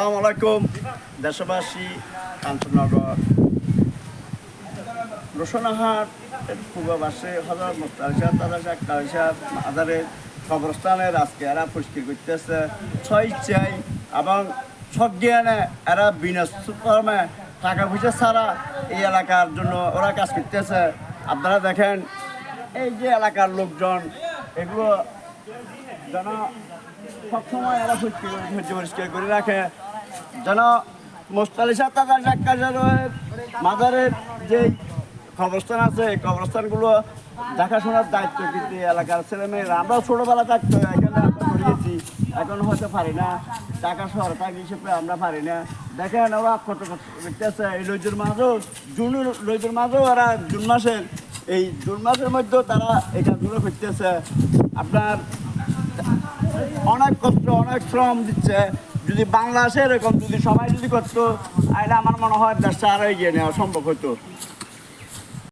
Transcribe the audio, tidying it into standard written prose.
আসসালামু আলাইকুম দেশবাসী, কাঞ্চননগর রসুনাহাট পূর্ববাসী হজরত মুস্তারিশাহ তাদাশাহ কালিশাহ মাদারের কবরস্থানের আজকে এরা পরিষ্কার করতেছে ছয় এবং সজ্ঞানে এরা বিনা কর্মে টাকা পয়সা ছাড়া এই এলাকার জন্য ওরা কাজ করতেছে। আপনারা দেখেন এই যে এলাকার লোকজন এগুলো যেন সবসময় এরা পরিষ্কার করে রাখে, যেন মুস্তারিশাহ তাদাশাহ কালিশাহের মাদারের যে কবরস্থান আছে এই কবরস্থানগুলো দেখাশোনার দায়িত্ব কিন্তু এলাকার ছেলেমেয়েরা। আমরাও ছোটোবেলা থাকতো এখানে আমরা করিয়েছি, এখন হয়তো পারি না, টাকা সরকার হিসেবে আমরা পারি না। দেখেন ওরা কত কত দেখতেছে এই লইজুর মাঝেও লইজুর মাঝেও ওরা জুন মাসের মধ্যেও তারা এই কাজগুলো করতেছে। আপনার অনেক কষ্ট অনেক শ্রম দিচ্ছে। যদি বাংলাদেশে এরকম যদি সবাই যদি করতো তাহলে আমার মনে হয় দেশটা আরও এগিয়ে নেওয়া সম্ভব হতো।